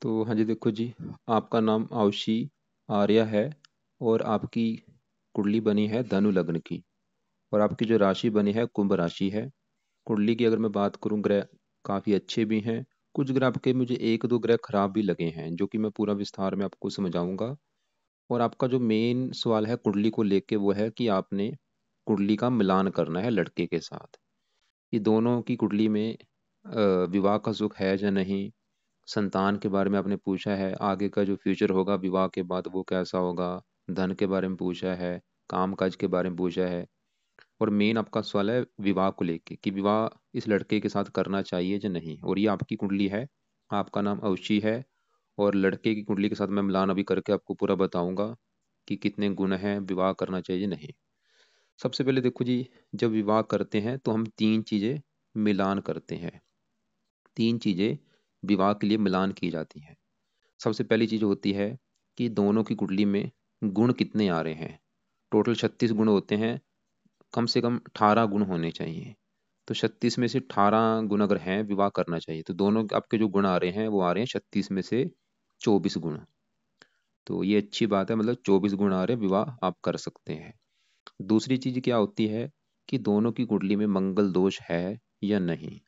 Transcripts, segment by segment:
तो हाँ जी, देखो जी, आपका नाम आउशी आर्या है और आपकी कुंडली बनी है धनु लग्न की। और आपकी जो राशि बनी है कुंभ राशि है। कुंडली की अगर मैं बात करूं, ग्रह काफ़ी अच्छे भी हैं। कुछ ग्रह आपके मुझे एक दो ग्रह खराब भी लगे हैं, जो कि मैं पूरा विस्तार में आपको समझाऊंगा। और आपका जो मेन सवाल है कुंडली को लेके वो है कि आपने कुंडली का मिलान करना है लड़के के साथ, कि दोनों की कुंडली में विवाह का सुख है या नहीं। संतान के बारे में आपने पूछा है, आगे का जो फ्यूचर होगा विवाह के बाद वो कैसा होगा। धन के बारे में पूछा है, काम काज के बारे में पूछा है। और मेन आपका सवाल है विवाह को लेके, कि विवाह इस लड़के के साथ करना चाहिए या नहीं। और ये आपकी कुंडली है, आपका नाम अवशी है। और लड़के की कुंडली के साथ मैं मिलान अभी करके आपको पूरा बताऊंगा कि कितने गुण हैं, विवाह करना चाहिए या नहीं। सबसे पहले देखो जी, जब विवाह करते हैं तो हम तीन चीज़ें मिलान करते हैं। तीन चीज़ें विवाह के लिए मिलान की जाती हैं। सबसे पहली चीज़ होती है कि दोनों की कुंडली में गुण कितने आ रहे हैं। टोटल 36 गुण होते हैं, कम से कम 18 गुण होने चाहिए। तो 36 में से 18 गुण अगर हैं, विवाह करना चाहिए। तो दोनों आपके जो गुण आ रहे हैं वो आ रहे हैं 36 में से 24 गुण। तो ये अच्छी बात है, मतलब 24 गुण आ रहे हैं, विवाह आप कर सकते हैं। दूसरी चीज़ क्या होती है कि दोनों की कुंडली में मंगल दोष है या नहीं।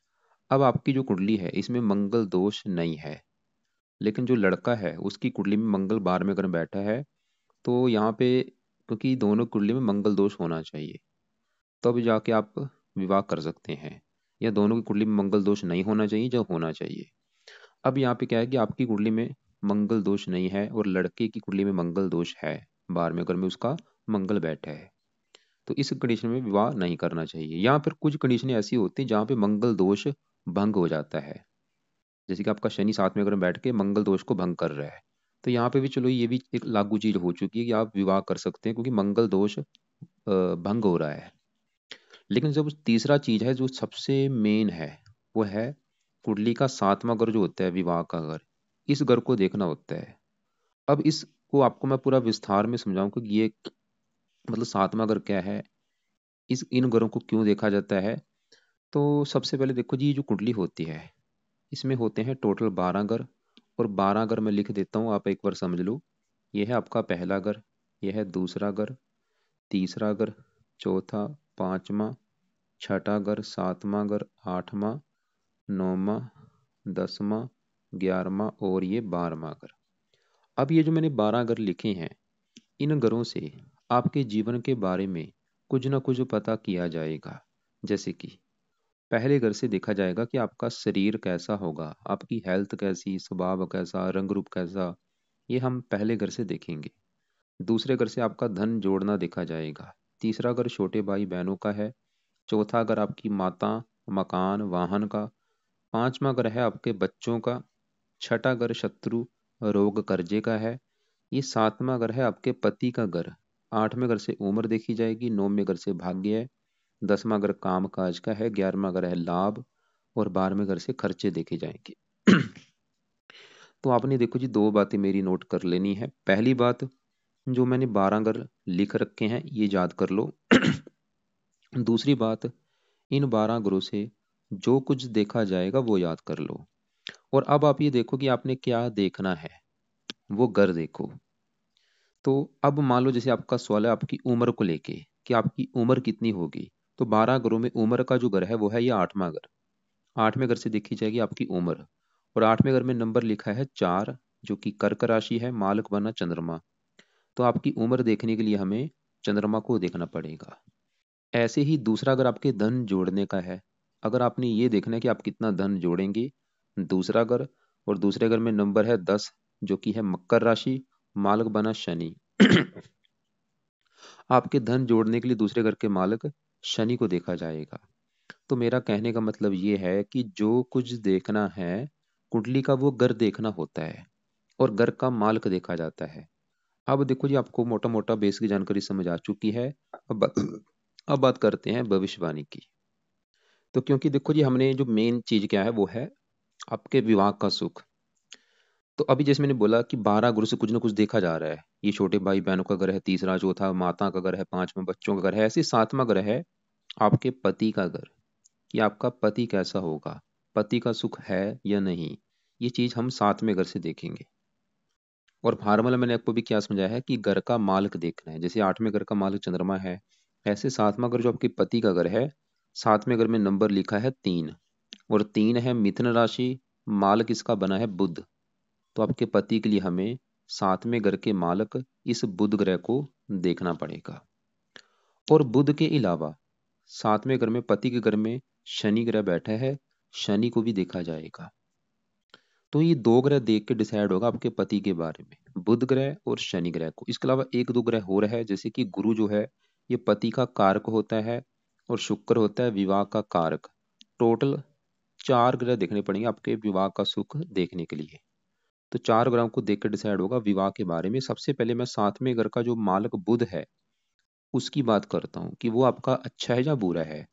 अब आपकी जो कुंडली है इसमें मंगल दोष नहीं है, लेकिन जो लड़का है उसकी कुंडली में मंगल 12वें घर में बैठा है। तो यहाँ पे क्योंकि दोनों कुंडली में मंगल दोष होना चाहिए, तब जाके आप विवाह कर सकते हैं। या दोनों की कुंडली में मंगल दोष नहीं होना चाहिए, जो होना चाहिए। अब यहाँ पे क्या है कि आपकी कुंडली में मंगल दोष नहीं है और लड़के की कुंडली में मंगल दोष है, 12वें घर में उसका मंगल बैठा है। तो इस कंडीशन में विवाह नहीं करना चाहिए। यहाँ पर कुछ कंडीशनें ऐसी होती हैं जहाँ पे मंगल दोष भंग हो जाता है। जैसे कि आपका शनि 7वें घर में बैठ के मंगल दोष को भंग कर रहा है, तो यहाँ पे भी चलो ये भी एक लागू चीज हो चुकी है कि आप विवाह कर सकते हैं, क्योंकि मंगल दोष भंग हो रहा है। लेकिन जब तीसरा चीज है जो सबसे मेन है, वो है कुंडली का 7वां घर जो होता है विवाह का घर। इस घर को देखना होता है। अब इसको आपको मैं पूरा विस्तार में समझाऊंगा कि ये मतलब 7वां घर क्या है, इस इन घरों को क्यों देखा जाता है। तो सबसे पहले देखो जी, ये जो कुंडली होती है इसमें होते हैं टोटल 12 घर। और 12 घर मैं लिख देता हूँ, आप एक बार समझ लो। ये है आपका पहला घर, यह है दूसरा घर, तीसरा घर, चौथा, पांचवा, छठा घर, सातवां घर, आठवां, नौवां, 10वां, 11वां और ये 12वां घर। अब ये जो मैंने 12 घर लिखे हैं, इन घरों से आपके जीवन के बारे में कुछ ना कुछ पता किया जाएगा। जैसे कि पहले घर से देखा जाएगा कि आपका शरीर कैसा होगा, आपकी हेल्थ कैसी, स्वभाव कैसा, रंग रूप कैसा। ये हम पहले घर से देखेंगे। दूसरे घर से आपका धन जोड़ना देखा जाएगा। तीसरा घर छोटे भाई बहनों का है। चौथा घर आपकी माता, मकान, वाहन का। पांचवा घर है आपके बच्चों का। छठा घर शत्रु, रोग, कर्जे का है। ये सातवां घर है आपके पति का घर। आठवें घर से उम्र देखी जाएगी। नौवें घर से भाग्य है। 10वां घर काम काज का है। 11वां घर है लाभ। और 12वें घर से खर्चे देखे जाएंगे। तो आपने देखो जी, दो बातें मेरी नोट कर लेनी है। पहली बात, जो मैंने 12 घर लिख रखे हैं ये याद कर लो। दूसरी बात, इन 12 घरों से जो कुछ देखा जाएगा वो याद कर लो। और अब आप ये देखो कि आपने क्या देखना है, वो घर देखो। तो अब मान लो जैसे आपका सवाल है आपकी उम्र को लेके, कि आपकी उम्र कितनी होगी। तो 12 घरों में उम्र का जो घर है वो है ये 8वां घर। 8वें घर से देखी जाएगी आपकी उम्र। और 8वें घर में नंबर लिखा है 4, जो कि कर्क राशि है, मालक बना चंद्रमा। तो आपकी उम्र देखने के लिए हमें चंद्रमा को देखना पड़ेगा। ऐसे ही दूसरा अगर आपके धन जोड़ने का है, अगर आपने ये देखना है कि आप कितना धन जोड़ेंगे, दूसरा घर। और दूसरे घर में नंबर है 10, जो कि है मकर राशि, मालक बना शनि। आपके धन जोड़ने के लिए दूसरे घर के मालक शनि को देखा जाएगा। तो मेरा कहने का मतलब ये है कि जो कुछ देखना है, कुंडली का वो घर देखना होता है और घर का मालक देखा जाता है। अब देखो जी, आपको मोटा मोटा बेसिक जानकारी समझ आ चुकी है। अब बात करते हैं भविष्यवाणी की। तो क्योंकि देखो जी, हमने जो मेन चीज क्या है वो है आपके विवाह का सुख। तो अभी जैसे मैंने बोला कि 12 गुरु से कुछ ना कुछ देखा जा रहा है। ये छोटे भाई बहनों का घर है, तीसरा चौथा माता का घर है, पांचवा बच्चों का घर है, ऐसे सातवां घर है आपके पति का घर, कि आपका पति कैसा होगा, पति का सुख है या नहीं। ये चीज़ हम 7वें घर से देखेंगे। और फार्मूला मैंने आपको भी क्या समझाया है कि घर का मालिक देखना है। जैसे 8वें घर का मालिक चंद्रमा है, ऐसे 7वां घर जो आपके पति का घर है, 7वें घर में नंबर लिखा है 3, और 3 है मिथुन राशि, मालिक इसका बना है बुध। तो आपके पति के लिए हमें 7वें घर के मालिक इस बुध ग्रह को देखना पड़ेगा। और बुध के अलावा 7वें घर में पति के घर में शनि ग्रह बैठा है, शनि को भी देखा जाएगा। तो ये 2 ग्रह देख के डिसाइड होगा आपके पति के बारे में, बुध ग्रह और शनि ग्रह को। इसके अलावा 1-2 ग्रह हो रहा है, जैसे कि गुरु जो है ये पति का कारक होता है, और शुक्र होता है विवाह का कारक। टोटल 4 ग्रह देखने पड़ेंगे आपके विवाह का सुख देखने के लिए। तो 4 ग्रहों को देख कर डिसाइड होगा विवाह के बारे में। सबसे पहले मैं 7वें घर का जो मालिक बुध है उसकी बात करता हूँ कि वो आपका अच्छा है या बुरा है।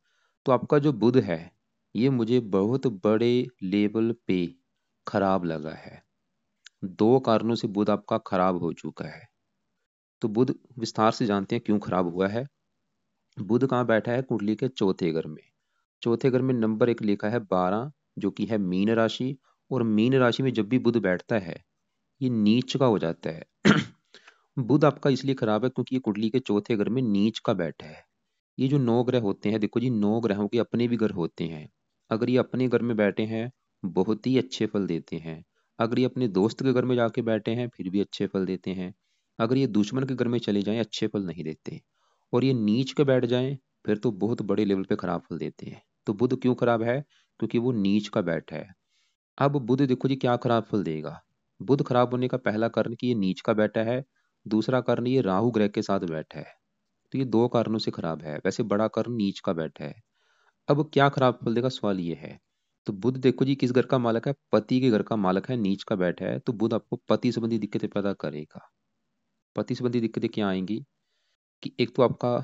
तो आपका जो बुध है ये मुझे बहुत बड़े लेवल पे खराब लगा है। 2 कारणों से बुध आपका खराब हो चुका है। तो बुध विस्तार से जानते हैं क्यों खराब हुआ है। बुध कहाँ बैठा है? कुंडली के चौथे घर में। चौथे घर में नंबर 1 लिखा है 12, जो कि है मीन राशि। और मीन राशि में जब भी बुध बैठता है ये नीच का हो जाता है। बुध आपका इसलिए खराब है क्योंकि ये कुंडली के चौथे घर में नीच का बैठा है। ये जो 9 ग्रह होते हैं, देखो जी 9 ग्रहों के अपने भी घर होते हैं। अगर ये अपने घर में बैठे हैं बहुत ही अच्छे फल देते हैं। अगर ये अपने दोस्त के घर में जाके बैठे हैं फिर भी अच्छे फल देते हैं। अगर ये दुश्मन के घर में चले जाएं अच्छे फल नहीं देते। और ये नीच के बैठ जाएं फिर तो बहुत बड़े लेवल पे खराब फल देते हैं। तो बुध क्यों खराब है? क्योंकि वो नीच का बैठा है। अब बुध देखो जी क्या खराब फल देगा। बुध खराब होने का पहला कारण कि ये नीच का बैठा है, दूसरा कारण ये राहु ग्रह के साथ बैठा है। तो ये 2 कारणों से खराब है। वैसे बड़ा कारण नीच का बैठा है। अब क्या खराब फल देगा, सवाल ये है। तो बुध देखो जी किस घर का मालक है? पति के घर का मालक है, नीच का बैठा है। तो बुध आपको पति संबंधी दिक्कतें पैदा करेगा। पति संबंधी दिक्कतें क्या आएंगी कि एक तो आपका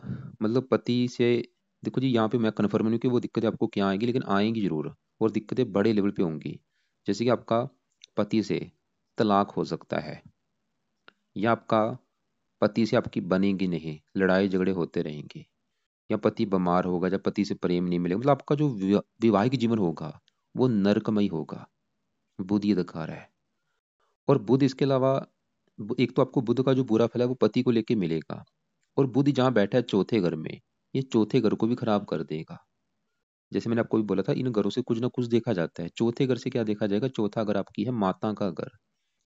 मतलब पति से, देखो जी यहाँ पे मैं कन्फर्म नहीं हूँ कि वो दिक्कतें आपको क्या आएंगी, लेकिन आएंगी जरूर। और दिक्कतें बड़े लेवल पे होंगी। जैसे कि आपका पति से तलाक हो सकता है, या आपका पति से आपकी बनेगी नहीं, लड़ाई झगड़े होते रहेंगे, या पति बीमार होगा, या पति से प्रेम नहीं मिलेगा। मतलब आपका जो वैवाहिक जीवन होगा वो नरकमयी होगा। बुध ये दिखा रहा है। और बुध इसके अलावा एक तो आपको बुध का जो बुरा फल है वो पति को लेके मिलेगा। और बुध जहाँ बैठा है चौथे घर में, ये चौथे घर को भी खराब कर देगा। जैसे मैंने आपको भी बोला था इन घरों से कुछ ना कुछ देखा जाता है। चौथे घर से क्या देखा जाएगा? चौथा घर आपकी है माता का घर।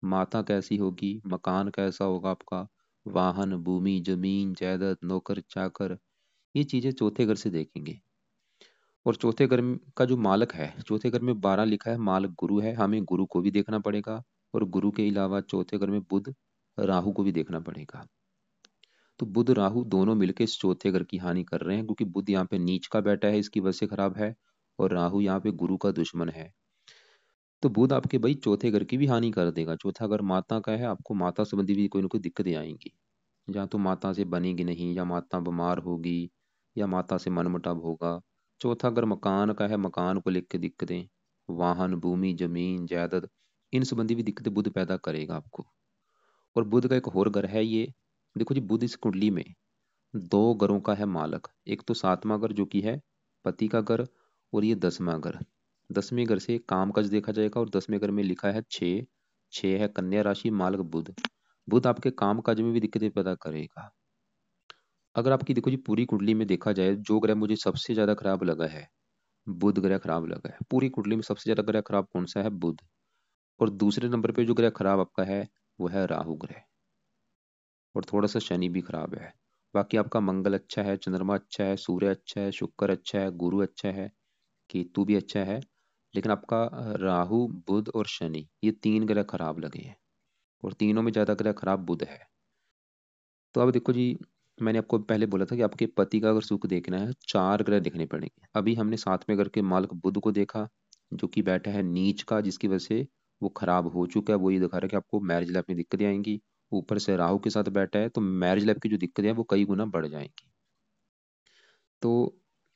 माता कैसी होगी, मकान कैसा होगा आपका, वाहन, भूमि, जमीन, जायदाद, नौकर चाकर, ये चीजें चौथे घर से देखेंगे। और चौथे घर का जो मालक है, चौथे घर में 12 लिखा है, मालक गुरु है, हमें गुरु को भी देखना पड़ेगा। और गुरु के अलावा चौथे घर में बुध, राहु को भी देखना पड़ेगा। तो बुध राहु दोनों मिलकर इस चौथे घर की हानि कर रहे हैं, क्योंकि बुध यहाँ पे नीच का बैठा है इसकी वजह से खराब है, और राहु यहाँ पे गुरु का दुश्मन है। तो बुध आपके भाई चौथे घर की भी हानि कर देगा। चौथा घर माता का है, आपको माता संबंधी भी कोई ना कोई दिक्कतें आएंगी। या तो माता से बनेगी नहीं, या माता बीमार होगी, या माता से मनमुटाव होगा। चौथा अगर मकान का है, मकान को लेकर दिक्कतें, वाहन, भूमि, जमीन, जायदाद, इन संबंधी भी दिक्कतें बुध पैदा करेगा आपको। और बुध का एक और घर है ये, देखो जी बुध इस कुंडली में 2 घरों का है मालक। एक तो 7वां घर जो कि है पति का घर, और ये 10वां घर। 10वें घर से काम काज देखा जाएगा, और 10वें घर में लिखा है 6, 6 है कन्या राशि, मालक बुध। बुध आपके काम काज में भी दिक्कतें पैदा करेगा। अगर आपकी देखो जी पूरी कुंडली में देखा जाए, जो ग्रह मुझे सबसे ज्यादा खराब लगा है बुध ग्रह खराब लगा है। पूरी कुंडली में सबसे ज्यादा ग्रह खराब कौन सा है? बुध। और दूसरे नंबर पे जो ग्रह खराब आपका है वो है राहु ग्रह। और थोड़ा सा शनि भी खराब है। बाकी आपका मंगल अच्छा है, चंद्रमा अच्छा है, सूर्य अच्छा है, शुक्र अच्छा है, गुरु अच्छा है, केतु भी अच्छा है। लेकिन आपका राहु, बुध और शनि, ये 3 ग्रह खराब लगे हैं। और तीनों में ज्यादा ग्रह खराब बुध है। तो अब देखो जी, मैंने आपको पहले बोला था कि आपके पति का अगर सुख देखना है 4 ग्रह देखने पड़ेंगे। अभी हमने 7वें घर के मालिक बुध को देखा, जो कि बैठा है नीच का, जिसकी वजह से वो खराब हो चुका है। वो ये दिखा रहा है कि आपको मैरिज लाइफ में दिक्कतें आएंगी। ऊपर से राहु के साथ बैठा है तो मैरिज लाइफ की जो दिक्कतें हैं वो कई गुना बढ़ जाएंगी। तो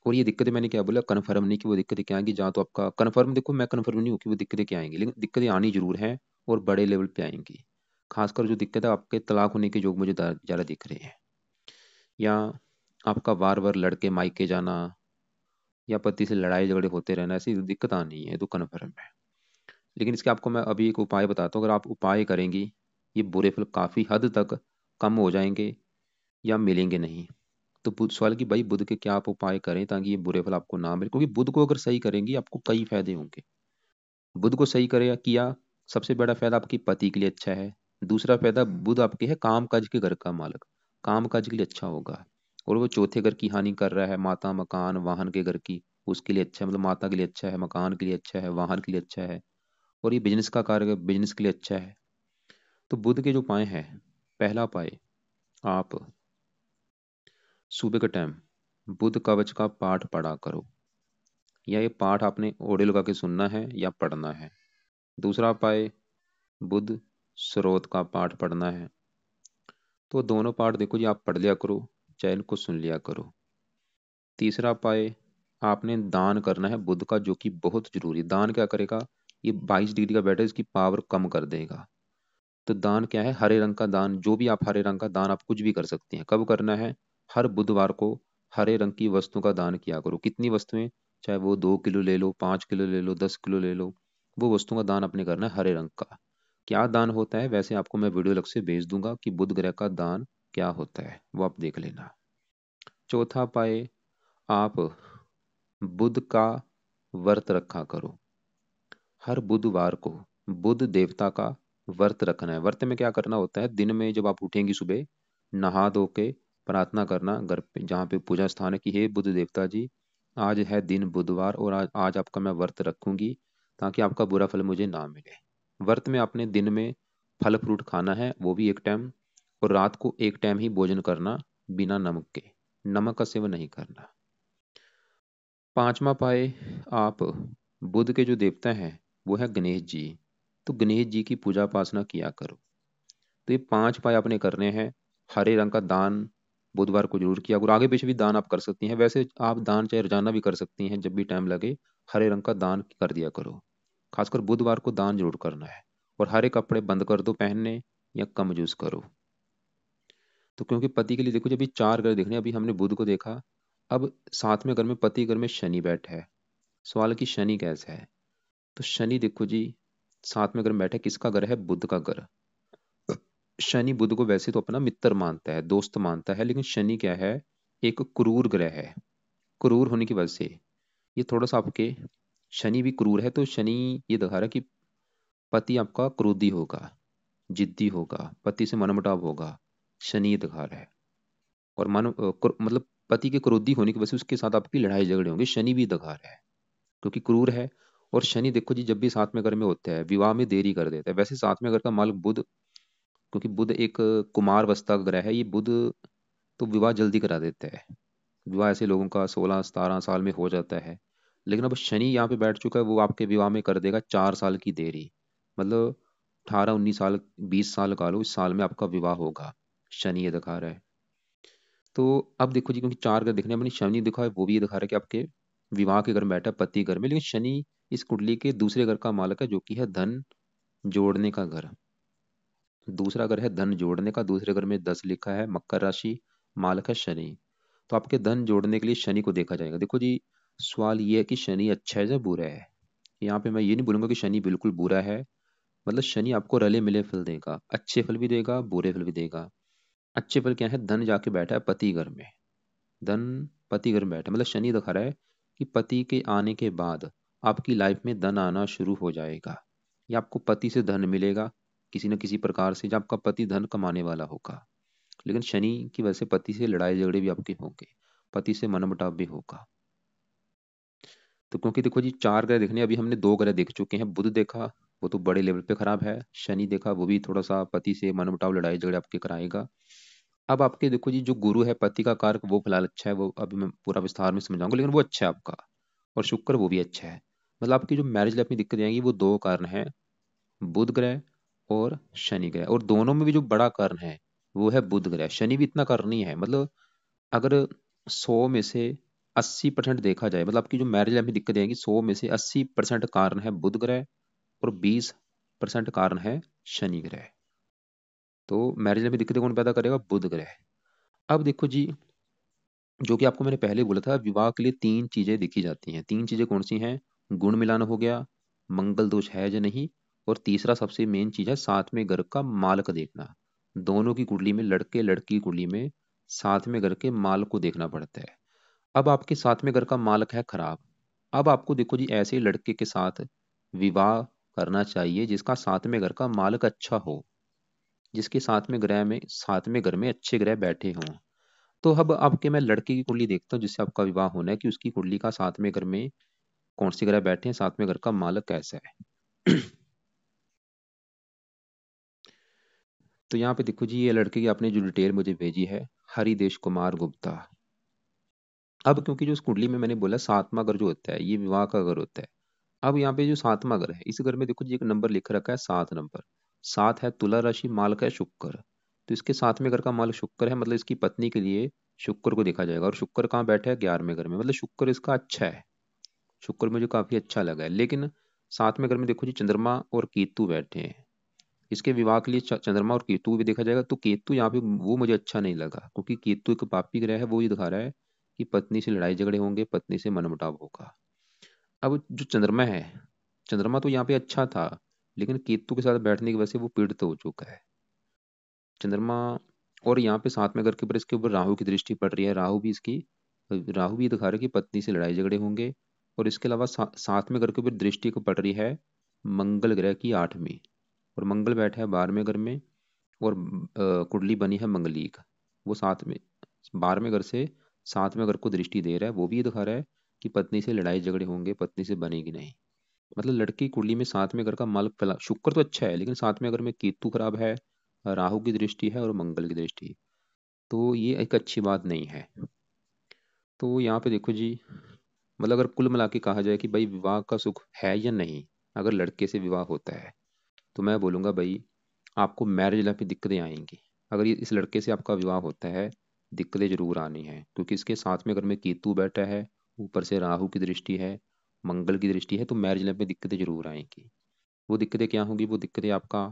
और ये दिक्कतें मैंने क्या बोला, कन्फर्म नहीं कि वो दिक्कतें क्या आएंगी। जहाँ तो आपका कन्फर्म, देखो मैं कन्फर्म नहीं हूँ कि वो दिक्कतें क्या आएंगी, लेकिन दिक्कतें आनी जरूर हैं, और बड़े लेवल पे आएंगी। खासकर जो दिक्कत है आपके तलाक होने के योग मुझे ज़्यादा दिख रहे हैं, या आपका बार बार लड़के मायके जाना, या पति से लड़ाई झगड़े होते रहना, ऐसी दिक्कत आनी है तो कन्फर्म है। लेकिन इसके आपको मैं अभी एक उपाय बताता हूँ, अगर आप उपाय करेंगी ये बुरे फल काफ़ी हद तक कम हो जाएंगे या मिलेंगे नहीं। तो बुध सवाल कि भाई बुध के क्या आप उपाय करें ताकि ये बुरे फल आपको ना मिले, क्योंकि बुध को अगर सही करेंगी आपको कई फायदे होंगे। बुध को सही करे किया, सबसे बड़ा फायदा आपकी पति के लिए अच्छा है। दूसरा फायदा, बुध आपके है काम काज के घर का मालक, काम काज के लिए अच्छा होगा। और वो चौथे घर की हानि कर रहा है, माता मकान वाहन के घर की, उसके लिए अच्छा है, मतलब माता के लिए अच्छा है, मकान के लिए अच्छा है, वाहन के लिए अच्छा है। और ये बिजनेस का कार्य, बिजनेस के लिए अच्छा है। तो बुध के जो उपाय हैं, पहला उपाय, आप सुबह के टाइम बुध कवच का पाठ पढ़ा करो, या ये पाठ आपने ऑडियो लगा के सुनना है या पढ़ना है। दूसरा उपाय, बुध स्रोत का पाठ पढ़ना है। तो दोनों पाठ देखो जी, आप पढ़ लिया करो, चाहे इनको सुन लिया करो। तीसरा उपाय, आपने दान करना है बुध का, जो कि बहुत जरूरी। दान क्या करेगा, ये 22 डिग्री का बैठा है, इसकी पावर कम कर देगा। तो दान क्या है, हरे रंग का दान, जो भी आप हरे रंग का दान आप कुछ भी कर सकती हैं। कब करना है, हर बुधवार को हरे रंग की वस्तु का दान किया करो। कितनी वस्तुएं, चाहे वो 2 किलो ले लो, 5 किलो ले लो, 10 किलो ले लो, वो वस्तुओं का दान आपने करना है हरे रंग का। क्या दान होता है, वैसे आपको मैं वीडियो अलग से भेज दूंगा कि बुध ग्रह का दान क्या होता है, वो आप देख लेना। चौथा पाए, आप बुध का व्रत रखा करो। हर बुधवार को बुध देवता का व्रत रखना है। व्रत में क्या करना होता है, दिन में जब आप उठेंगी सुबह, नहा धो के प्रार्थना करना घर पे, जहाँ पे पूजा स्थान है, कि हे बुध देवता जी, आज है दिन बुधवार और आज आपका मैं व्रत रखूंगी, ताकि आपका बुरा फल मुझे ना मिले। व्रत में आपने दिन में फल फ्रूट खाना है, वो भी एक टाइम, और रात को एक टाइम ही भोजन करना, बिना नमक के, नमक का सेवन नहीं करना। पांचवा पाए, आप बुध के जो देवता हैं वो है गणेश जी, तो गणेश जी की पूजा उपासना किया करो। तो ये 5 पाए आपने करने हैं। हरे रंग का दान बुधवार को जरूर किया करो, आगे पीछे भी दान आप कर सकती हैं, वैसे आप दान चाहे रोजाना भी कर सकती हैं, जब भी टाइम लगे हरे रंग का दान कर दिया करो। खासकर बुधवार को दान जरूर करना है। और हरे कपड़े बंद कर दो पहनने, या कम यूज करो। तो क्योंकि पति के लिए देखो, जब ये 4 ग्रह देखने, अभी हमने बुध को देखा, अब 7वें घर में पति घर में शनि बैठा है। सवाल कि शनि कैसा है, तो शनि देखो जी, 7वें घर में बैठा है, किसका घर है, बुध का घर। शनि बुध को वैसे तो अपना मित्र मानता है, दोस्त मानता है, लेकिन शनि क्या है, एक क्रूर ग्रह है। क्रूर होने की वजह से ये थोड़ा सा आपके, शनि भी क्रूर है, तो शनि ये दिखा रहा है कि पति आपका क्रोधी होगा, जिद्दी होगा, पति से मनमुटाव होगा। शनि ये दिखा रहा है। और मतलब पति के क्रोधी होने की वजह से उसके साथ आपकी लड़ाई झगड़े होंगे, शनि भी दिखा रहा है, क्योंकि क्रूर है। और शनि देखो जी, जब भी 7वें घर में होता है विवाह में देरी कर देता है। वैसे 7वें घर का मालिक बुध, क्योंकि बुध एक कुमार अवस्था का ग्रह है, ये बुध तो विवाह जल्दी करा देता है। विवाह ऐसे लोगों का 16-17 साल में हो जाता है। लेकिन अब शनि यहाँ पे बैठ चुका है, वो आपके विवाह में कर देगा 4 साल की देरी। मतलब 18-19 साल, 20 साल का लो, इस साल में आपका विवाह होगा, शनि ये दिखा रहा है। तो अब देखो जी, क्योंकि 4 ग्रह दिखने में, शनि दिखा है वो भी ये दिखा रहा है कि आपके विवाह के घर में बैठा है, पति घर में। लेकिन शनि इस कुंडली के दूसरे घर का मालक है, जो कि है धन जोड़ने का घर। दूसरा घर है धन जोड़ने का, दूसरे घर में 10 लिखा है, मकर राशि, मालक है शनि। तो आपके धन जोड़ने के लिए शनि को देखा जाएगा। देखो जी, सवाल ये है कि शनि अच्छा है या बुरा है। यहाँ पे मैं ये नहीं बोलूंगा कि शनि बिल्कुल बुरा है। मतलब शनि आपको रले मिले फल देगा, अच्छे फल भी देगा, बुरे फल भी देगा। अच्छे फल क्या है, धन जाके बैठा है पति घर में, धन पति घर में बैठा है, मतलब शनि दिखा रहा है कि पति के आने के बाद आपकी लाइफ में धन आना शुरू हो जाएगा, या आपको पति से धन मिलेगा किसी न किसी प्रकार से, जब आपका पति धन कमाने वाला होगा। लेकिन शनि की वजह से पति से लड़ाई झगड़े भी आपके होंगे, पति से मनमुटाव भी होगा। तो क्योंकि देखो जी, 4 ग्रह देखने, अभी हमने 2 ग्रह देख चुके हैं। बुध देखा, वो तो बड़े लेवल पे खराब है। शनि देखा, वो भी थोड़ा सा पति से मनमुटाव लड़ाई झगड़े आपके कराएगा। अब आपके देखो जी, जो गुरु है पति का कारक, वो फिलहाल अच्छा है, वो अभी मैं पूरा विस्तार में समझाऊंगा, लेकिन वो अच्छा है आपका। और शुक्र वो भी अच्छा है। मतलब आपकी जो मैरिज लाइफ में दिक्कत आएंगी, वो 2 कारण है, बुध ग्रह और शनि ग्रह। और दोनों में भी जो बड़ा कारण है वो है बुध ग्रह। शनि भी इतना कारण नहीं है। मतलब अगर 100 में से 80% देखा जाए, मतलब आपकी जो मैरिज लाइफ में दिक्कत आएंगी, 100 में से 80% कारण है बुध ग्रह, और 20% कारण है शनि ग्रह। तो मैरिज लाइफ में दिक्कतें कौन पैदा करेगा, बुध ग्रह। अब देखो जी, जो कि आपको मैंने पहले बोला था, विवाह के लिए 3 चीजें देखी जाती हैं। 3 चीजें कौन सी हैं, गुण मिलान हो गया, मंगल दोष है या नहीं, और तीसरा सबसे मेन चीज है साथ में घर का मालक देखना। दोनों की कुंडली में, लड़के लड़की की कुंडली में साथ में घर के मालक को देखना पड़ता है। अब आपके साथ में घर का मालक है खराब। अब आपको देखो जी, ऐसे लड़के के साथ विवाह करना चाहिए जिसका साथ में घर का मालक अच्छा हो, जिसके साथ में ग्रह में, साथ में घर में अच्छे ग्रह बैठे हों। तो अब आपके मैं लड़के की कुंडली देखता हूँ जिससे आपका विवाह होना है, कि उसकी कुंडली का साथ में घर में कौन से ग्रह बैठे हैं, साथ में घर का मालक कैसा है। तो यहाँ पे देखो जी, ये लड़के की आपने जो डिटेल मुझे भेजी है, हरिदेश कुमार गुप्ता। अब क्योंकि जो उस कुंडली में मैंने बोला सातवां घर जो होता है ये विवाह का घर होता है। अब यहाँ पे जो सातवां घर है, इस घर में देखो जी एक नंबर लिख रखा है, 7 नंबर। 7 है तुला राशि, मालक है शुक्र। तो इसके साथ में घर का मालक शुक्र है, मतलब इसकी पत्नी के लिए शुक्र को देखा जाएगा। और शुक्र कहाँ बैठा है, 11वें घर में, मतलब शुक्र इसका अच्छा है। शुक्र मुझे काफी अच्छा लगा है। लेकिन साथ में घर में देखो जी चंद्रमा और केतु बैठे हैं। इसके विवाह के लिए चंद्रमा और केतु भी देखा जाएगा। तो केतु यहाँ पे वो मुझे अच्छा नहीं लगा, क्योंकि केतु एक पापी ग्रह है। वो ये दिखा रहा है कि पत्नी से लड़ाई झगड़े होंगे, पत्नी से मनमुटाव होगा। अब जो चंद्रमा है, चंद्रमा तो यहाँ पे अच्छा था, लेकिन केतु के साथ बैठने की वजह से वो पीड़ित हो चुका है चंद्रमा। और यहाँ पे साथ में घर के ऊपर, इसके ऊपर राहु की दृष्टि पड़ रही है। राहु भी दिखा रहा है कि पत्नी से लड़ाई झगड़े होंगे। और इसके अलावा साथ में घर के ऊपर दृष्टि को पड़ रही है मंगल ग्रह की 8वीं। और मंगल बैठा है 12वें घर में। और कुंडली बनी है मंगलीक। वो साथ में 12वें घर से 7वें घर को दृष्टि दे रहा है। वो भी ये दिखा रहा है कि पत्नी से लड़ाई झगड़े होंगे, पत्नी से बनेगी नहीं। मतलब लड़की कुंडली में साथ में घर का मालक फला, शुक्र तो अच्छा है, लेकिन साथ में अगर में केतु खराब है, राहु की दृष्टि है और मंगल की दृष्टि, तो ये एक अच्छी बात नहीं है। तो यहाँ पे देखो जी, मतलब अगर कुल मिला के कहा जाए कि भाई विवाह का सुख है या नहीं, अगर लड़के से विवाह होता है, तो मैं बोलूँगा भाई आपको मैरिज लाइफ में दिक्कतें आएंगी। अगर ये इस लड़के से आपका विवाह होता है, दिक्कतें जरूर आनी है, क्योंकि इसके साथ में अगर में केतु बैठा है, ऊपर से राहु की दृष्टि है, मंगल की दृष्टि है, तो मैरिज लाइफ में दिक्कतें जरूर आएंगी। वो दिक्कतें क्या होंगी, वो दिक्कतें आपका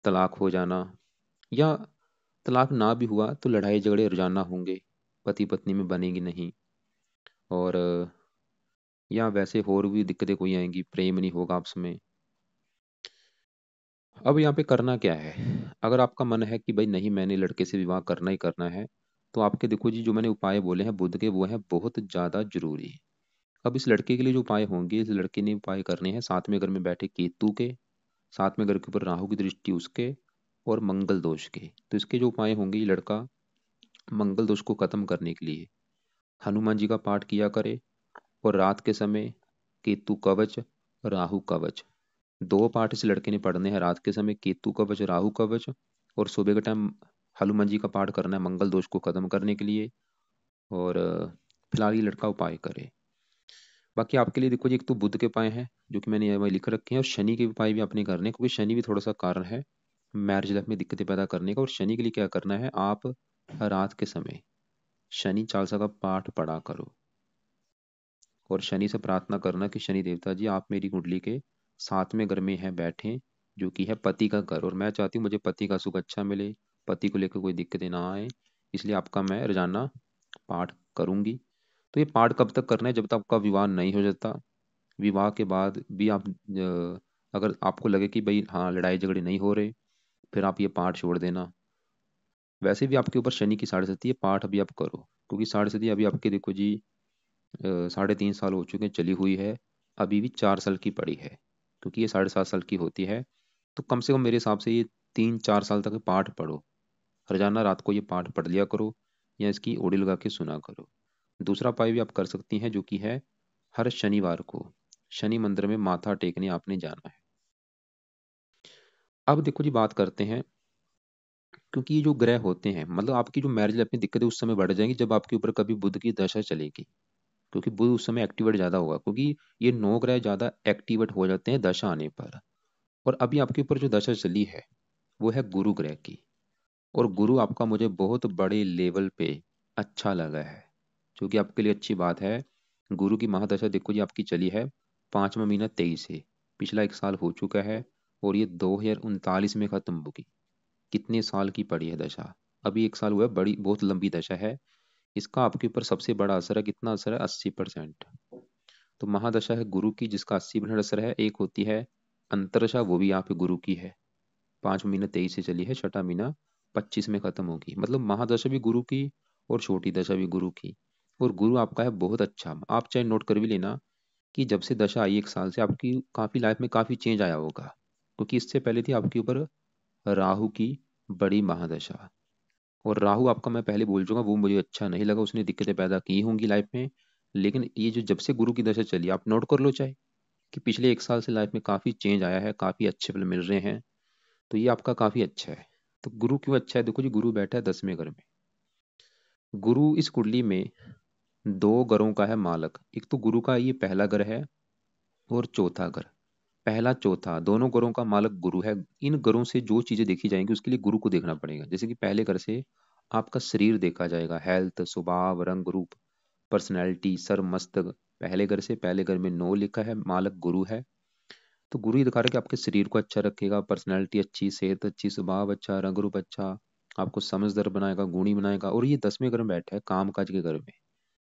तलाक हो जाना, या तलाक ना भी हुआ तो लड़ाई झगड़े रोजाना होंगे, पति पत्नी में बनेगी नहीं। और या वैसे और भी दिक्कतें कोई आएंगी, प्रेम नहीं होगा आपस में। अब यहाँ पे करना क्या है, अगर आपका मन है कि भाई नहीं मैंने लड़के से विवाह करना ही करना है, तो आपके देखो जी जो मैंने उपाय बोले हैं बुध के, वो हैं बहुत ज़्यादा जरूरी। अब इस लड़के के लिए जो उपाय होंगे, इस लड़के ने उपाय करने हैं साथ में घर में बैठे केतु के, साथ में घर के ऊपर राहु की दृष्टि उसके, और मंगल दोष के। तो इसके जो उपाय होंगे, ये लड़का मंगल दोष को खत्म करने के लिए हनुमान जी का पाठ किया करे। और रात के समय केतु कवच, राहु कवच, दो पाठ इस लड़के ने पढ़ने हैं रात के समय, केतु कवच, राहु कवच। और सुबह के टाइम हनुमान जी का पाठ करना है मंगल दोष को खत्म करने के लिए। और फिलहाल ये लड़का उपाय करे। बाकी आपके लिए देखो जी, एक तो बुध के उपाय हैं जो कि मैंने यहाँ लिख रखे हैं, और शनि के उपाय भी आपने करने हैं, क्योंकि शनि भी थोड़ा सा कारण है मैरिज लाइफ में दिक्कतें पैदा करने का। और शनि के लिए क्या करना है, आप रात के समय शनि चालीसा का पाठ पढ़ा करो, और शनि से प्रार्थना करना कि शनि देवता जी आप मेरी कुंडली के 7वें घर में हैं बैठे, जो कि है पति का घर, और मैं चाहती हूँ मुझे पति का सुख अच्छा मिले, पति को लेकर कोई दिक्कतें ना आए, इसलिए आपका मैं रोजाना पाठ करूंगी। तो ये पाठ कब तक करना है, जब तक आपका विवाह नहीं हो जाता। विवाह के बाद भी आप अगर आपको लगे कि भाई हाँ लड़ाई झगड़े नहीं हो रहे, फिर आप ये पाठ छोड़ देना। वैसे भी आपके ऊपर शनि की 7.5 है, पाठ अभी आप करो, क्योंकि 7.5 अभी आपके देखो जी 3.5 साल हो चुके हैं चली हुई है, अभी भी 4 साल की पड़ी है, क्योंकि ये 7.5 साल की होती है। तो कम से कम मेरे हिसाब से ये 3-4 साल तक पाठ पढ़ो। रोजाना रात को ये पाठ पढ़ लिया करो, या इसकी ओडी लगा के सुना करो। दूसरा उपाय भी आप कर सकती हैं, जो कि है हर शनिवार को शनि मंदिर में माथा टेकने आपने जाना है। अब देखो जी बात करते हैं, क्योंकि ये जो ग्रह होते हैं, मतलब आपकी जो मैरिज लाइफ में दिक्कतें उस समय बढ़ जाएंगी जब आपके ऊपर कभी बुध की दशा चलेगी, क्योंकि बुध उस समय एक्टिवेट ज्यादा होगा, क्योंकि ये 9 ग्रह ज्यादा एक्टिवेट हो जाते हैं दशा आने पर। और अभी आपके ऊपर जो दशा चली है वो है गुरु ग्रह की। और गुरु आपका मुझे बहुत बड़े लेवल पे अच्छा लगा है, जो कि आपके लिए अच्छी बात है। गुरु की महादशा देखो जी आपकी चली है 5वां महीना 23 से, पिछला 1 साल हो चुका है, और ये 2039 में खत्म होगी। कितने साल की पड़ी है दशा, अभी 1 साल हुआ है, बड़ी बहुत लंबी दशा है। इसका आपके ऊपर सबसे बड़ा असर है, कितना असर है, 80%। तो महादशा है गुरु की जिसका 80% असर है। एक होती है अंतरदशा, वो भी यहाँ पे गुरु की है। 5 महीना 23 से चली है, छठा महीना 25 में खत्म होगी। मतलब महादशा भी गुरु की और छोटी दशा भी गुरु की। और गुरु आपका है बहुत अच्छा। आप चाहे नोट कर भी लेना कि जब से दशा आई 1 साल से आपकी काफी लाइफ में काफी चेंज आया होगा, क्योंकि इससे पहले थी आपके ऊपर राहु की बड़ी महादशा। और राहु आपका मैं पहले बोल चुका, वो मुझे अच्छा नहीं लगा, उसने दिक्कतें पैदा की होंगी लाइफ में। लेकिन ये जो जब से गुरु की दशा चली, आप नोट कर लो चाहे, कि पिछले 1 साल से लाइफ में काफी चेंज आया है, काफी अच्छे फल मिल रहे हैं। तो ये आपका काफी अच्छा है। तो गुरु क्यों अच्छा है? देखो जी, गुरु बैठा है 10वें घर में। गुरु इस कुंडली में 2 घरों का है मालक। एक तो गुरु का ये पहला घर है और चौथा घर। पहला चौथा दोनों घरों का मालक गुरु है। इन घरों से जो चीजें देखी जाएंगी उसके लिए गुरु को देखना पड़ेगा। जैसे कि पहले घर से आपका शरीर देखा जाएगा, हेल्थ, स्वभाव, रंग रूप, पर्सनैलिटी, सर, मस्तक। पहले घर से, पहले घर में 9 लिखा है, मालक गुरु है। तो गुरु ये दिखा रहा है कि आपके शरीर को अच्छा रखेगा, पर्सनैलिटी अच्छी, सेहत अच्छी, स्वभाव अच्छा, रंग रूप अच्छा, आपको समझदार बनाएगा, गुणी बनाएगा। और ये 10वें घर में बैठा है काम काज के घर में।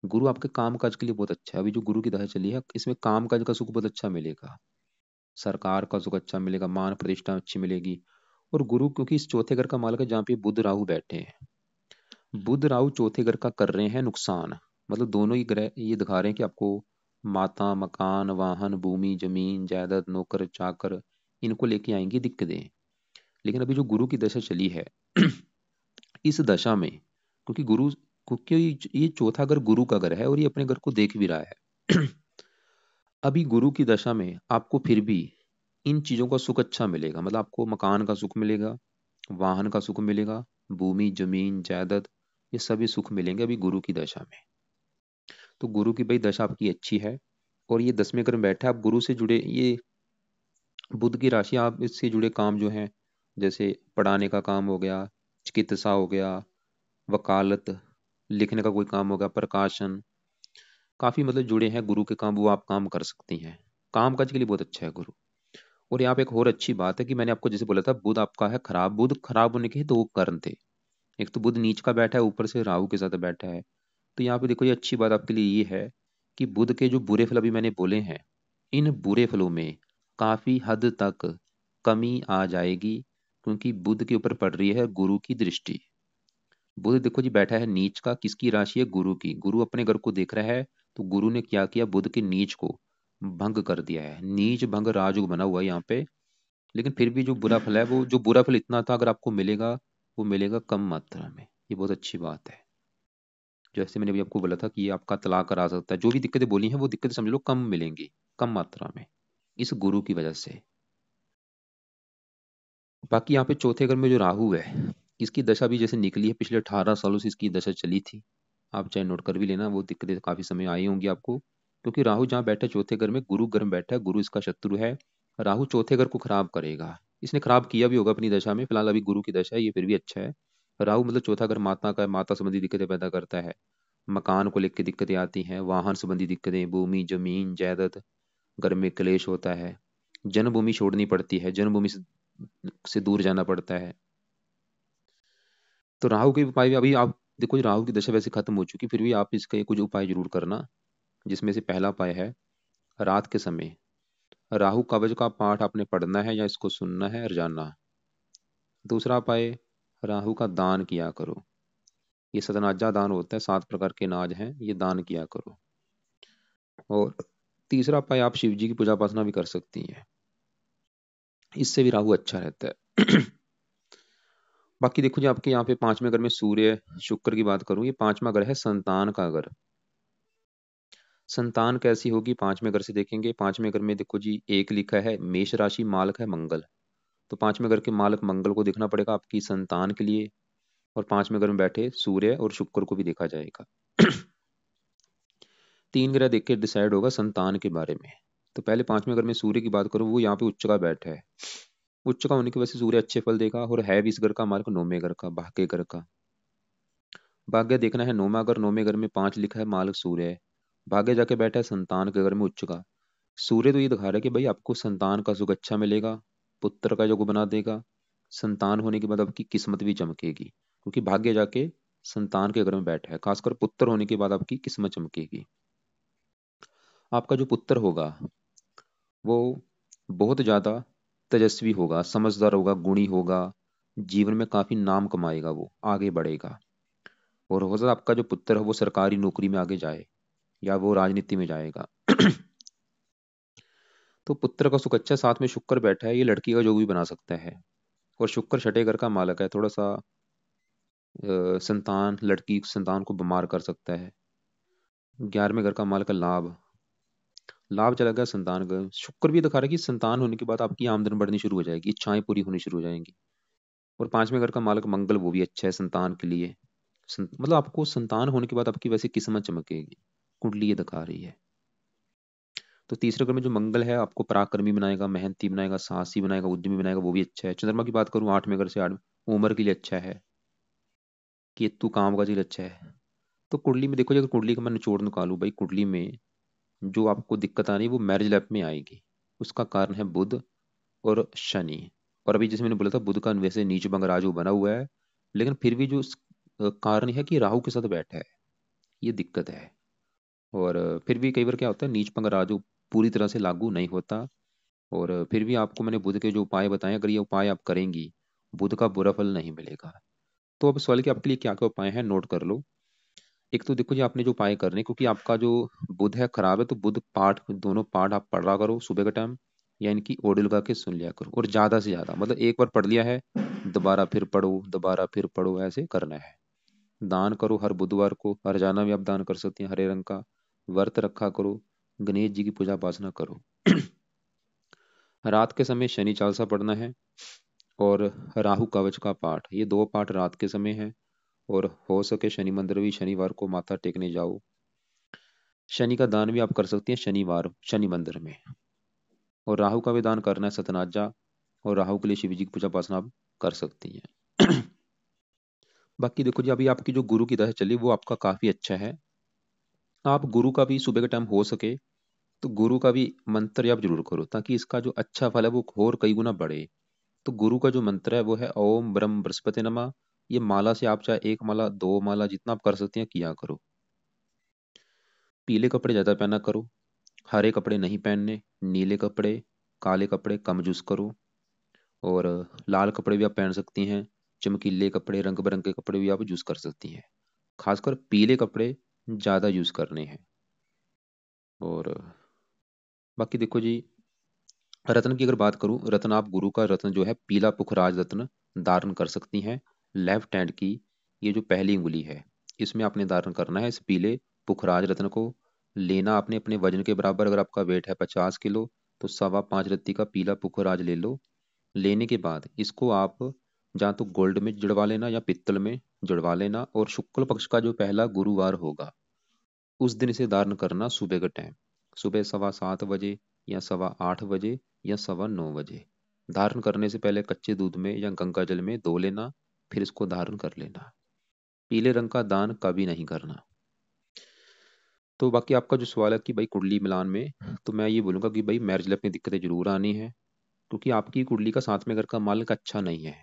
गुरु आपके काम काज के लिए बहुत अच्छा है। अभी जो गुरु की दशा चली है, इसमें काम काज का सुख बहुत अच्छा मिलेगा, सरकार का सुख अच्छा मिलेगा, मान प्रतिष्ठा अच्छी मिलेगी। और गुरु क्योंकि इस चौथे घर का मालक है जहाँ पे बुध राहु बैठे हैं। बुध राहु चौथे घर का कर रहे हैं नुकसान। मतलब दोनों ही ग्रह ये दिखा रहे हैं कि आपको माता, मकान, वाहन, भूमि, जमीन, जायदाद, नौकर चाकर, इनको लेके आएंगी दिक्कतें। लेकिन अभी जो गुरु की दशा चली है इस दशा में, क्योंकि गुरु, क्योंकि ये चौथा घर गुरु का घर है और ये अपने घर को देख भी रहा है अभी गुरु की दशा में आपको फिर भी इन चीजों का सुख अच्छा मिलेगा। मतलब आपको मकान का सुख मिलेगा, वाहन का सुख मिलेगा, भूमि, जमीन, जायदाद, ये सभी सुख मिलेंगे अभी गुरु की दशा में। तो गुरु की भाई दशा आपकी अच्छी है। और ये 10वें घर में बैठा है। आप गुरु से जुड़े ये बुध की राशि, आप इससे जुड़े काम जो हैं, जैसे पढ़ाने का काम हो गया, चिकित्सा हो गया, वकालत, लिखने का कोई काम हो गया, प्रकाशन, काफी मतलब जुड़े हैं गुरु के काम, वो आप काम कर सकती हैं। काम काज के लिए बहुत अच्छा है गुरु। और यहाँ पे एक और अच्छी बात है कि मैंने आपको जैसे बोला था बुध आपका है खराब। बुध खराब होने के 2 कारण थे। एक तो बुध नीच का बैठा है, ऊपर से राहु के साथ बैठा है। तो यहाँ पे देखो, ये अच्छी बात आपके लिए ये है कि बुध के जो बुरे फल अभी मैंने बोले हैं, इन बुरे फलों में काफी हद तक कमी आ जाएगी, क्योंकि बुध के ऊपर पड़ रही है गुरु की दृष्टि। बुध देखो जी बैठा है नीच का, किसकी राशि है? गुरु की। गुरु अपने घर को देख रहा है। तो गुरु ने क्या किया? बुध के नीच को भंग कर दिया है। नीच भंग राजयोग बना हुआ है यहाँ पे। लेकिन फिर भी जो बुरा फल है, वो जो बुरा फल इतना था, अगर आपको मिलेगा, वो मिलेगा कम मात्रा में। ये बहुत अच्छी बात है। जैसे मैंने अभी आपको बोला था कि ये आपका तलाक करा सकता है, जो भी दिक्कतें बोली हैं वो दिक्कतें समझ लो कम मिलेंगी, कम मात्रा में, इस गुरु की वजह से। बाकी यहाँ पे चौथे घर में जो राहु है, इसकी दशा भी जैसे निकली है, पिछले 18 सालों से इसकी दशा चली थी। आप चाहे नोट कर भी लेना, वो दिक्कतें काफी समय आई होंगी आपको। क्योंकि राहु जहाँ बैठा है चौथे घर में, गुरु घर में बैठा है, गुरु इसका शत्रु है। राहु चौथे घर को खराब करेगा। इसने खराब किया भी होगा अपनी दशा में, फिलहाल अभी गुरु की दशा है, ये फिर भी अच्छा है। राहु मतलब चौथा घर माता का है, माता संबंधी दिक्कतें पैदा करता है। मकान को लेकर दिक्कतें आती हैं, वाहन संबंधी दिक्कतें, भूमि, जमीन, जायदाद, घर में क्लेश होता है, जन्मभूमि छोड़नी पड़ती है, जन्मभूमि से दूर जाना पड़ता है। तो राहु के उपाय भी अभी आप देखो, राहु की दशा वैसे खत्म हो चुकी, फिर भी आप इसके कुछ उपाय जरूर करना। जिसमें से पहला उपाय है, रात के समय राहु कवच का पाठ आपने पढ़ना है या इसको सुनना है और जानना। दूसरा उपाय, राहु का दान किया करो। ये सतनाजा दान होता है, 7 प्रकार के नाज हैं, ये दान किया करो। और तीसरा उपाय, आप शिव जी की पूजा उपासना भी कर सकती हैं, इससे भी राहु अच्छा रहता है बाकी देखो जी, आपके यहाँ पे 5वें घर में सूर्य, शुक्र की बात करूं, ये 5वां घर है संतान का घर। संतान कैसी होगी 5वें घर से देखेंगे। 5वें घर में देखो जी, एक लिखा है मेष राशि, मालक है मंगल। तो 5वें घर के मालक मंगल को देखना पड़ेगा आपकी संतान के लिए। और 5वें घर में बैठे सूर्य और शुक्र को भी देखा जाएगा 3 ग्रह देख के डिसाइड होगा संतान के बारे में। तो पहले 5वें घर में सूर्य की बात करूं, वो यहाँ पे उच्च का बैठा है। उच्च का होने की वजह से सूर्य अच्छे फल देगा। और है भी इस घर का मालक 9वें घर का, भाग्य घर का। भाग्य देखना है 9वां घर, 9वें घर में 5 लिखा है, मालक सूर्य है। भाग्य जाके बैठा है संतान के घर में उच्च का। सूर्य तो ये दिखा रहा है कि भाई आपको संतान का सुख अच्छा मिलेगा, पुत्र का योग बना देगा। संतान होने के बाद आपकी किस्मत भी चमकेगी, क्योंकि भाग्य जाके संतान के घर में बैठा है। खासकर पुत्र होने के बाद आपकी किस्मत चमकेगी। आपका जो पुत्र होगा वो बहुत ज़्यादा तेजस्वी होगा, समझदार होगा, गुणी होगा, जीवन में काफ़ी नाम कमाएगा, वो आगे बढ़ेगा। और हो सकता है आपका जो पुत्र है वो सरकारी नौकरी में आगे जाए या वो राजनीति में जाएगा। तो पुत्र का सुख अच्छा, साथ में शुक्र बैठा है, ये लड़की का जो भी बना सकता है। और शुक्र छठे घर का मालक है, थोड़ा सा संतान, लड़की संतान को बीमार कर सकता है। 11वें घर का मालक है लाभ, लाभ चला गया संतान का। शुक्र भी दिखा रहा है कि संतान होने के बाद आपकी आमदन बढ़नी शुरू हो जाएगी, इच्छाएं पूरी होनी शुरू हो जाएंगी। और 5वें घर का मालक मंगल, वो भी अच्छा है संतान के लिए। मतलब आपको संतान होने के बाद आपकी वैसे किस्मत चमकेगी, कुंडली ये दिखा रही है। तो तीसरे घर में जो मंगल है आपको पराक्रमी बनाएगा, मेहनती बनाएगा, साहसी बनाएगा, उद्यमी बनाएगा, वो भी अच्छा है। चंद्रमा की बात करूँ 8वें घर से, 8 उम्र के लिए अच्छा है। केतु काम का चीज अच्छा है। तो कुंडली में देखो, अगर कुंडली का मैं निचोड़ निकालूं भाई, कुंडली में जो आपको दिक्कत आ रही है वो मैरिज लाइफ में आएगी। उसका कारण है बुध और शनि। और अभी जैसे मैंने बोला था, बुध का वैसे नीच भंग राजू बना हुआ है, लेकिन फिर भी जो कारण है कि राहु के साथ बैठा है, ये दिक्कत है। और फिर भी कई बार क्या होता है, नीच भंग राजू पूरी तरह से लागू नहीं होता। और फिर भी आपको मैंने बुध के जो उपाय बताए, अगर ये उपाय आप करेंगी, बुध का बुरा फल नहीं मिलेगा। तो अब सवाल कि आपके लिए क्या क्या उपाय हैं, नोट कर लो। एक तो देखो जी, आपने जो उपाय करने, क्योंकि आपका जो बुध है खराब है, तो बुध पाठ, दोनों पाठ आप पढ़ रहा करो सुबह के टाइम, या इनकी ऑडियो लगा के सुन लिया करो। और ज्यादा से ज्यादा, मतलब एक बार पढ़ लिया है दोबारा फिर पढ़ो, दोबारा फिर पढ़ो, ऐसे करना है। दान करो हर बुधवार को, हर जाना भी आप दान कर सकते हैं, हरे रंग का। व्रत रखा करो, गणेश जी की पूजा उपासना करो। रात के समय शनि चालीसा पढ़ना है, और राहु कवच का पाठ, ये दो पाठ रात के समय है। और हो सके शनि मंदिर भी शनिवार को माथा टेकने जाओ। शनि का दान भी आप कर सकती हैं शनिवार, शनि मंदिर में। और राहु का भी दान करना है सतनाजा। और राहु के लिए शिव जी की पूजा उपासना आप कर सकती हैं। बाकी देखो जी, अभी आपकी जो गुरु की दशा चली वो आपका काफी अच्छा है। आप गुरु का भी सुबह के टाइम हो सके तो गुरु का भी मंत्र आप जरूर करो, ताकि इसका जो अच्छा फल है वो और कई गुना बढ़े। तो गुरु का जो मंत्र है वो है ओम ब्रह्म बृहस्पति नमः। ये माला से आप चाहे एक माला, दो माला, जितना आप कर सकते हैं किया करो। पीले कपड़े ज्यादा पहना करो, हरे कपड़े नहीं पहनने, नीले कपड़े, काले कपड़े कम यूज करो। और लाल कपड़े भी आप पहन सकती हैं, चमकीले कपड़े, रंग बिरंगे कपड़े भी आप यूज कर सकती हैं। खासकर पीले कपड़े ज्यादा यूज करने हैं। और बाकी देखो जी, रत्न की अगर बात करूं, रत्न आप गुरु का रत्न जो है पीला पुखराज रत्न धारण कर सकती हैं। लेफ्ट हैंड की ये जो पहली उंगली है, इसमें आपने धारण करना है इस पीले पुखराज रत्न को। लेना आपने अपने वजन के बराबर, अगर आपका वेट है 50 किलो, तो 5.25 रत्ती का पीला पुखराज ले लो। लेने के बाद इसको आप जहाँ तो गोल्ड में जुड़वा लेना या पित्तल में जुड़वा लेना। और शुक्ल पक्ष का जो पहला गुरुवार होगा उस दिन इसे धारण करना सुबह के टाइम, सुबह 7:15 बजे या 8:15 बजे या 9:15 बजे। धारण करने से पहले कच्चे दूध में या गंगा जल में धो लेना, फिर इसको धारण कर लेना। पीले रंग का दान कभी नहीं करना। तो बाकी आपका जो सवाल है कि भाई कुंडली मिलान में, तो मैं ये बोलूंगा कि भाई मैरिज लाइफ में दिक्कतें जरूर आनी है, क्योंकि आपकी कुंडली का 7वें घर का मालिक अच्छा नहीं है।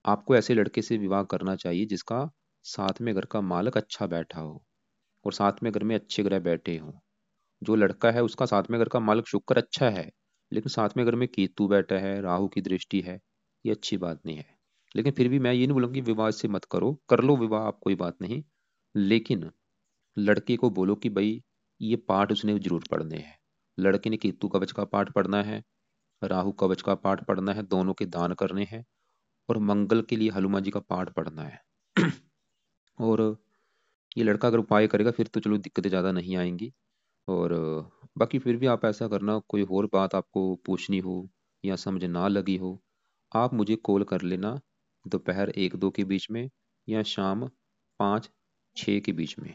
आपको ऐसे लड़के से विवाह करना चाहिए जिसका 7वें घर का मालिक अच्छा बैठा हो, और 7वें घर में अच्छे ग्रह बैठे हों। जो लड़का है उसका 7वें घर का मालिक शुक्र अच्छा है, लेकिन 7वें घर में केतु बैठा है, राहु की दृष्टि है, ये अच्छी बात नहीं है। लेकिन फिर भी मैं ये नहीं बोलूँगा कि विवाह से मत करो, कर लो विवाह, आप कोई बात नहीं। लेकिन लड़के को बोलो कि भाई ये पाठ उसने जरूर पढ़ने हैं। लड़के ने केतु कवच का पाठ पढ़ना है, राहु कवच का पाठ पढ़ना है, दोनों के दान करने हैं। और मंगल के लिए हनुमान जी का पाठ पढ़ना है। और ये लड़का अगर उपाय करेगा फिर तो चलो दिक्कतें ज़्यादा नहीं आएंगी। और बाकी फिर भी आप ऐसा करना, कोई और बात आपको पूछनी हो या समझ ना लगी हो, आप मुझे कॉल कर लेना दोपहर 1-2 के बीच में, या शाम 5-6 के बीच में।